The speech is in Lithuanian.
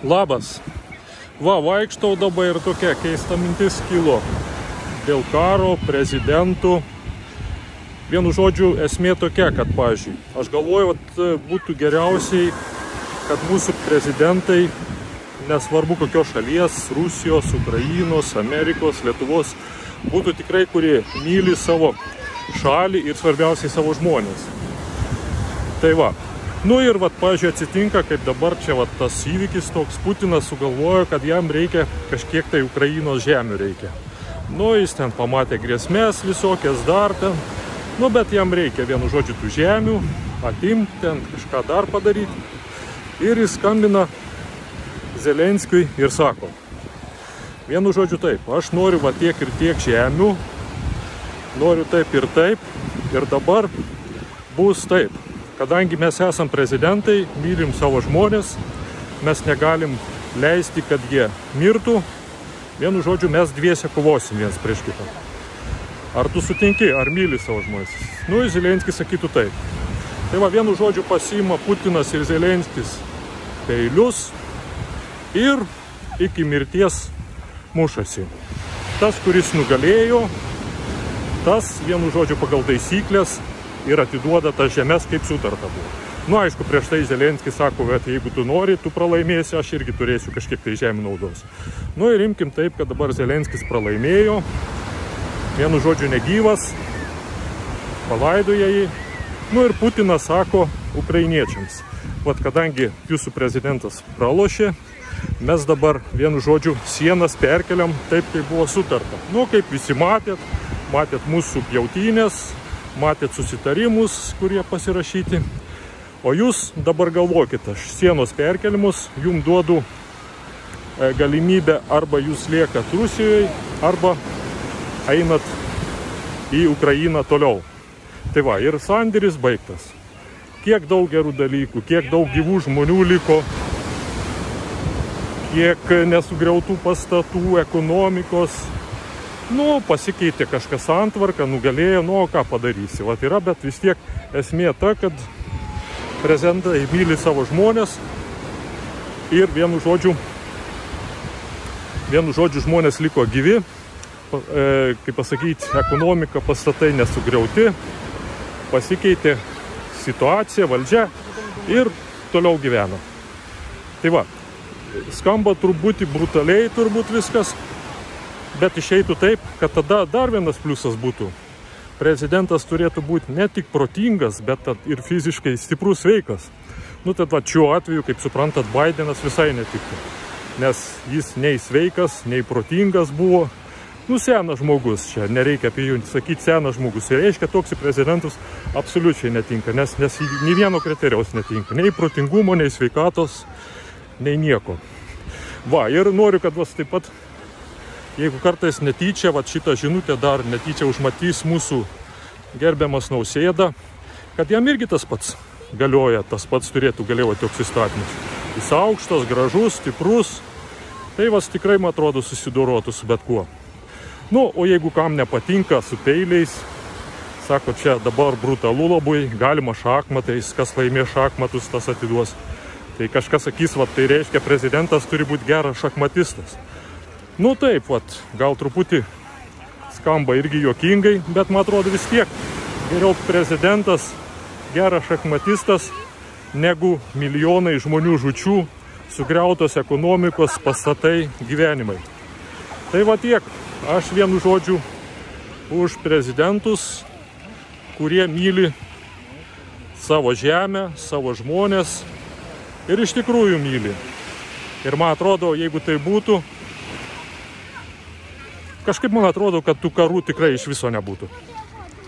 Labas. Va, vaikštau dabar ir tokia keista mintis kilo. Dėl karo, prezidentų. Vienu žodžiu, esmė tokia, kad, pavyzdžiui, aš galvoju, kad būtų geriausiai, kad mūsų prezidentai, nesvarbu kokios šalies, Rusijos, Ukrainos, Amerikos, Lietuvos, būtų tikrai, kurie myli savo šalį ir svarbiausiai savo žmonės. Tai va. Nu ir, pavyzdžiui, atsitinka, kaip dabar čia tas įvykis toks, Putinas sugalvojo, kad jam reikia kažkiek tai Ukrainos žemių reikia. Nu, jis ten pamatė grėsmės visokias dar ten. Nu, bet jam reikia, vienu žodžiu, tų žemių, atimti ten, kažką dar padaryti. Ir jis skambina Zelenskiui ir sako, vienu žodžiu taip, aš noriu tiek ir tiek žemių, noriu taip, ir dabar bus taip. Kadangi mes esam prezidentai, mylim savo žmonės, mes negalim leisti, kad jie mirtų. Vienu žodžiu, mes dviese kovosim viens prieš kitą. Ar tu sutinki, ar myli savo žmonės? Nu, Zelenskis sakytų taip. Tai va, vienu žodžiu pasiima Putinas ir Zelenskis peilius ir iki mirties mušasi. Tas, kuris nugalėjo, tas, vienu žodžiu, pagal taisyklės ir atiduoda tas žemės, kaip sutarta buvo. Nu, aišku, prieš tai Zelenskis sako, kad jeigu tu nori, tu pralaimėsi, aš irgi turėsiu kažkiek tai žemė naudos. Nu, ir imkim taip, kad dabar Zelenskis pralaimėjo, vienu žodžiu negyvas, palaidoja jį. Nu, ir Putinas sako ukrainiečiams, vat kadangi jūsų prezidentas pralošė, mes dabar, vienu žodžiu, sienas perkeliam taip, kaip buvo sutarta. Nu, kaip visi matėt mūsų pjautynės, matėt susitarimus, kurie pasirašyti. O jūs dabar galvokite, sienos perkelimus jums duodu galimybę arba jūs liekat Rusijoje, arba einat į Ukrainą toliau. Tai va, ir sandėris baigtas. Kiek daug gerų dalykų, kiek daug gyvų žmonių liko, kiek nesugriautų pastatų, ekonomikos. Nu, pasikeitė kažkas santvarka, nugalėjo, nu, ką padarysi. Vat yra, bet vis tiek esmė ta, kad prezidentai myli savo žmonės ir vienu žodžiu žmonės liko gyvi, kaip pasakyti, ekonomika, pastatai nesugriauti, pasikeitė situacija, valdžia ir toliau gyvena. Tai va, skamba truputį brutaliai turbūt viskas, bet išeitų taip, kad tada dar vienas pliusas būtų. Prezidentas turėtų būti ne tik protingas, bet ir fiziškai stiprus sveikas. Nu, tad šiuo atveju, kaip suprantat, Bidenas visai netiktų. Nes jis nei sveikas, nei protingas buvo. Nu, senas žmogus, čia nereikia apie jų sakyti senas žmogus. Ir reiškia, toks į prezidentus absoliučiai netinka, nes nei vieno kriterijaus netinka. Nei protingumo, nei sveikatos, nei nieko. Va, ir noriu, kad taip pat, jeigu kartais netyčia, šitą žinutę dar netyčia užmatys mūsų gerbiamas Nausėda, kad jam irgi tas pats galioja, tas pats turėtų galioti toks įstatymas. Jis aukštas, gražus, stiprus, tai tikrai, man atrodo, susidorotų su bet kuo. Nu, o jeigu kam nepatinka su peiliais, sako, čia dabar brutalu labai, galima šachmatais, kas laimė šachmatus, tas atiduos. Tai kažkas sakys, tai reiškia, prezidentas turi būti geras šachmatistas. Nu taip, gal truputį skamba irgi juokingai, bet man atrodo vis tiek geriau prezidentas, geras šachmatistas, negu milijonai žmonių žūčių, sugriautos ekonomikos, pastatai, gyvenimai. Tai tiek, aš vienu žodžiu už prezidentus, kurie myli savo žemę, savo žmonės ir iš tikrųjų myli. Ir man atrodo, jeigu tai būtų, kažkaip man atrodo, kad tų karų tikrai iš viso nebūtų.